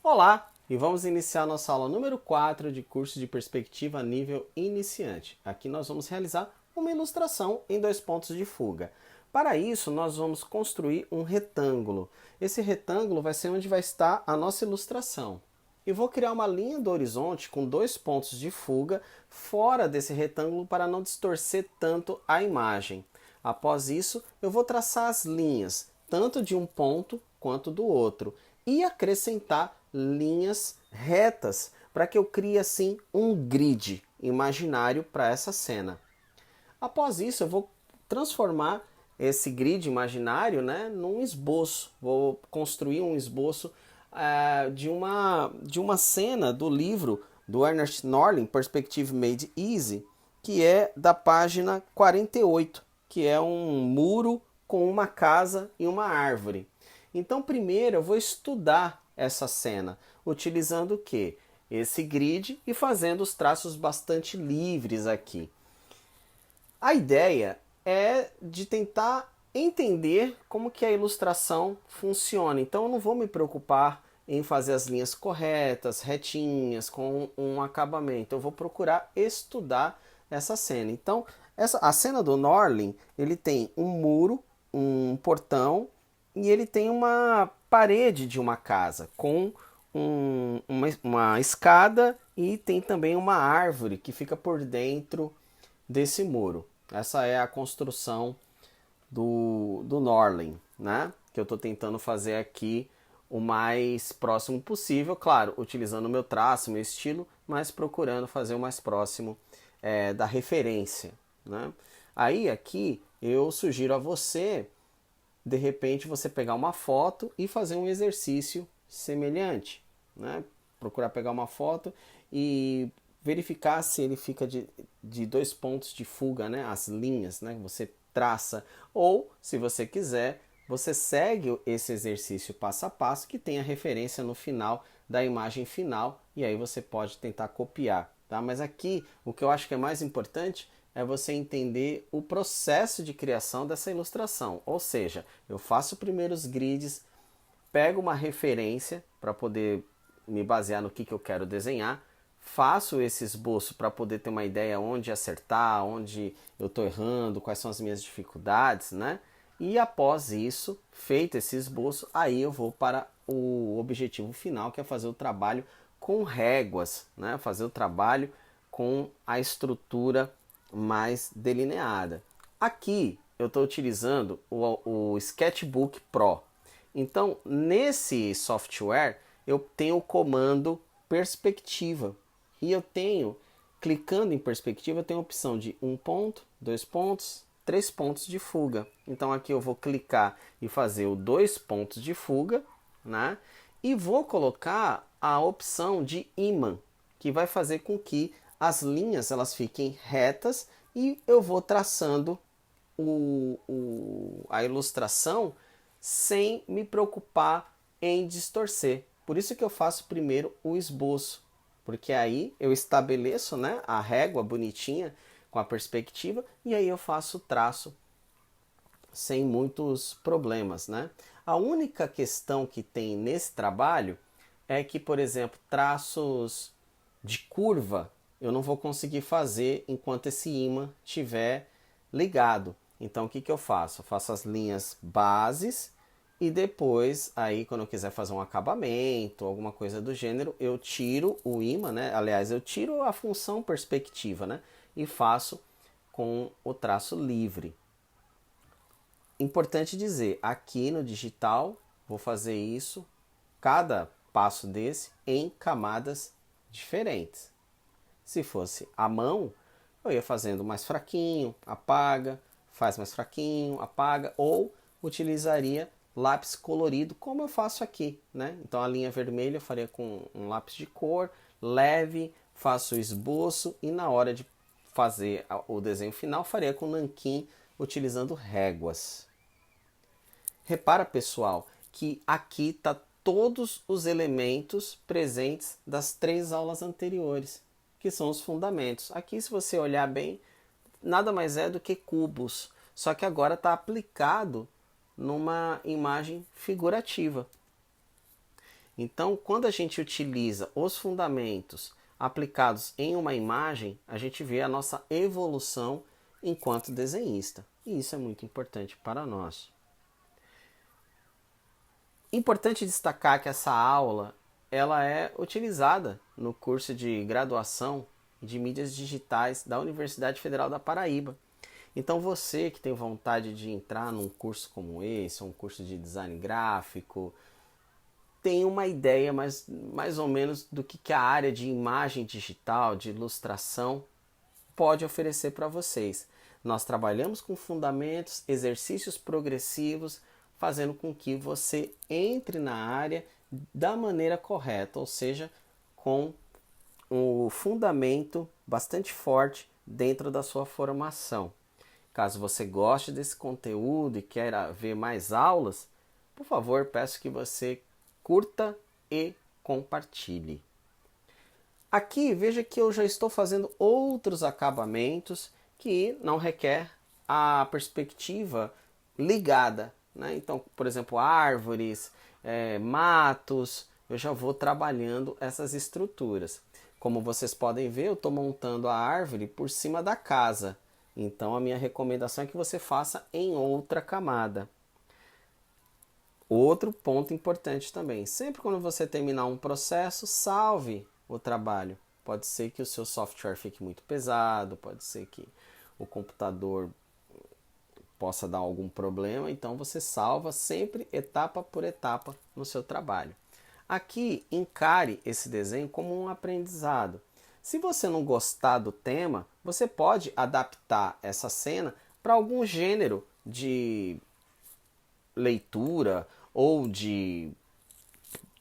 Olá, e vamos iniciar nossa aula número 4 de curso de perspectiva nível iniciante. Aqui nós vamos realizar uma ilustração em 2 pontos de fuga. Para isso, nós vamos construir um retângulo. Esse retângulo vai ser onde vai estar a nossa ilustração. E vou criar uma linha do horizonte com 2 pontos de fuga fora desse retângulo para não distorcer tanto a imagem. Após isso, eu vou traçar as linhas, tanto de um ponto quanto do outro, e acrescentar linhas retas para que eu crie assim um grid imaginário para essa cena. Após isso, eu vou transformar esse grid imaginário, num esboço. Vou construir um esboço de uma cena do livro do Ernest Norling, Perspective Made Easy, que é da página 48, que é um muro com uma casa e uma árvore. Então, primeiro eu vou estudar essa cena, utilizando o quê? Esse grid e fazendo os traços bastante livres aqui. A ideia é de tentar entender como que a ilustração funciona. Então eu não vou me preocupar em fazer as linhas corretas, retinhas, com um acabamento. Eu vou procurar estudar essa cena. Então, a cena do Norling, ele tem um muro, um portão, e ele tem uma parede de uma casa com uma escada e tem também uma árvore que fica por dentro desse muro. Essa é a construção do Norling, né? Que eu estou tentando fazer aqui o mais próximo possível, claro, utilizando o meu traço, meu estilo, mas procurando fazer o mais próximo da referência, né? Aí aqui eu sugiro a você, de repente, você pegar uma foto e fazer um exercício semelhante, né? Procurar pegar uma foto e verificar se ele fica de 2 pontos de fuga, né? As linhas, né? Você traça, ou se você quiser, você segue esse exercício passo a passo que tem a referência no final da imagem final e aí você pode tentar copiar, tá? Mas aqui o que eu acho que é mais importante é você entender o processo de criação dessa ilustração, ou seja, eu faço primeiro os grids, pego uma referência para poder me basear no que eu quero desenhar, faço esse esboço para poder ter uma ideia onde acertar, onde eu estou errando, quais são as minhas dificuldades, né? E após isso, feito esse esboço, aí eu vou para o objetivo final, que é fazer o trabalho com réguas, né? Fazer o trabalho com a estrutura mais delineada. Aqui eu estou utilizando o Sketchbook Pro. Então, nesse software, eu tenho o comando perspectiva. E eu tenho, clicando em perspectiva, eu tenho a opção de 1 ponto, 2 pontos, 3 pontos de fuga. Então aqui eu vou clicar e fazer o 2 pontos de fuga, né? E vou colocar a opção de imã, que vai fazer com que as linhas elas fiquem retas e eu vou traçando a ilustração sem me preocupar em distorcer. Por isso que eu faço primeiro o esboço, porque aí eu estabeleço, né, a régua bonitinha com a perspectiva e aí eu faço o traço sem muitos problemas, né? A única questão que tem nesse trabalho é que, por exemplo, traços de curva eu não vou conseguir fazer enquanto esse ímã estiver ligado. Então o que eu faço? Eu faço as linhas bases e depois, aí quando eu quiser fazer um acabamento, alguma coisa do gênero, eu tiro o ímã, né? Aliás, eu tiro a função perspectiva, né? E faço com o traço livre. Importante dizer, aqui no digital, vou fazer isso, cada passo desse, em camadas diferentes. Se fosse à mão, eu ia fazendo mais fraquinho, apaga, faz mais fraquinho, apaga, ou utilizaria lápis colorido, como eu faço aqui, né? Então a linha vermelha eu faria com um lápis de cor, leve, faço o esboço e na hora de fazer o desenho final faria com nanquim, utilizando réguas. Repara, pessoal, que aqui está todos os elementos presentes das 3 aulas anteriores, que são os fundamentos. Aqui, se você olhar bem, nada mais é do que cubos, só que agora está aplicado numa imagem figurativa. Então, quando a gente utiliza os fundamentos aplicados em uma imagem, a gente vê a nossa evolução enquanto desenhista. E isso é muito importante para nós. Importante destacar que essa aula ela é utilizada no curso de graduação de mídias digitais da Universidade Federal da Paraíba. Então você que tem vontade de entrar num curso como esse, um curso de design gráfico, tem uma ideia mais ou menos do que a área de imagem digital, de ilustração, pode oferecer para vocês. Nós trabalhamos com fundamentos, exercícios progressivos, fazendo com que você entre na área da maneira correta, ou seja, com um fundamento bastante forte dentro da sua formação. Caso você goste desse conteúdo e queira ver mais aulas, por favor, peço que você curta e compartilhe. Aqui veja que eu já estou fazendo outros acabamentos que não requer a perspectiva ligada, né? Então, por exemplo, árvores, matos, eu já vou trabalhando essas estruturas. Como vocês podem ver, eu estou montando a árvore por cima da casa. Então a minha recomendação é que você faça em outra camada. Outro ponto importante também, sempre quando você terminar um processo, salve o trabalho. Pode ser que o seu software fique muito pesado, pode ser que o computador possa dar algum problema, então você salva sempre etapa por etapa no seu trabalho. Aqui, encare esse desenho como um aprendizado. Se você não gostar do tema, você pode adaptar essa cena para algum gênero de leitura ou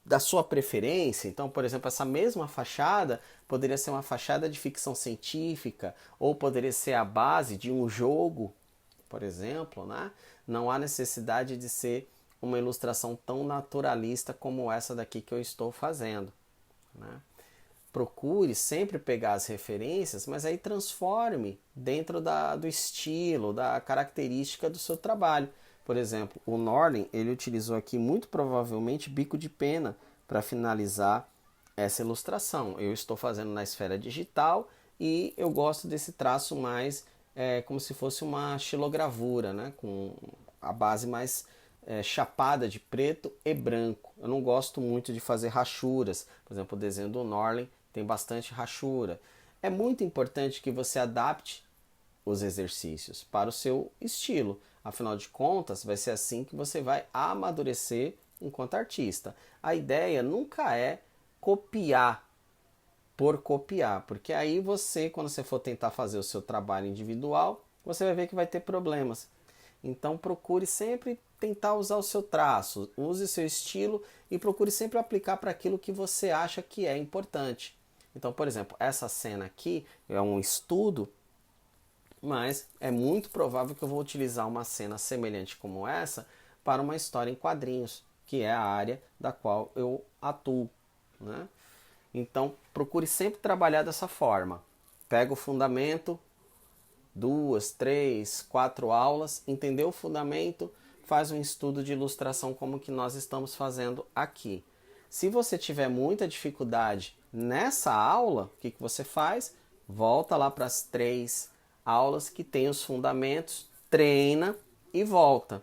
da sua preferência. Então, por exemplo, essa mesma fachada poderia ser uma fachada de ficção científica ou poderia ser a base de um jogo, por exemplo, né? Não há necessidade de ser uma ilustração tão naturalista como essa daqui que eu estou fazendo, né? Procure sempre pegar as referências, mas aí transforme dentro do estilo, da característica do seu trabalho. Por exemplo, o Norlin, ele utilizou aqui muito provavelmente bico de pena para finalizar essa ilustração. Eu estou fazendo na esfera digital e eu gosto desse traço mais como se fosse uma xilogravura, né? Com a base mais chapada de preto e branco. Eu não gosto muito de fazer rachuras. Por exemplo, o desenho do Norlin tem bastante rachura. É muito importante que você adapte os exercícios para o seu estilo. Afinal de contas, vai ser assim que você vai amadurecer enquanto artista. A ideia nunca é copiar por copiar, porque aí você, quando você for tentar fazer o seu trabalho individual, você vai ver que vai ter problemas. Então procure sempre tentar usar o seu traço, use o seu estilo e procure sempre aplicar para aquilo que você acha que é importante. Então, por exemplo, essa cena aqui é um estudo, mas é muito provável que eu vou utilizar uma cena semelhante como essa para uma história em quadrinhos, que é a área da qual eu atuo, né? Então, procure sempre trabalhar dessa forma. Pega o fundamento, 2, 3, 4 aulas, entendeu o fundamento, faz um estudo de ilustração como que nós estamos fazendo aqui. Se você tiver muita dificuldade nessa aula, o que você faz? Volta lá para as 3 aulas que tem os fundamentos, treina e volta.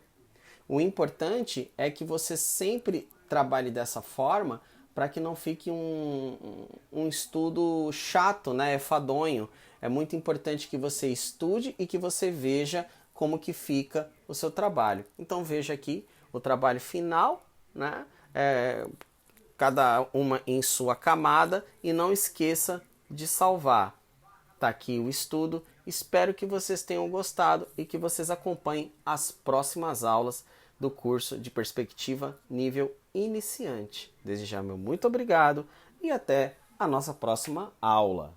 O importante é que você sempre trabalhe dessa forma para que não fique um estudo chato, né? Enfadonho. É muito importante que você estude e que você veja como que fica o seu trabalho. Então veja aqui o trabalho final, né? Cada uma em sua camada e não esqueça de salvar. Tá aqui o estudo. Espero que vocês tenham gostado e que vocês acompanhem as próximas aulas do curso de perspectiva nível iniciante. Desde já, meu muito obrigado e até a nossa próxima aula.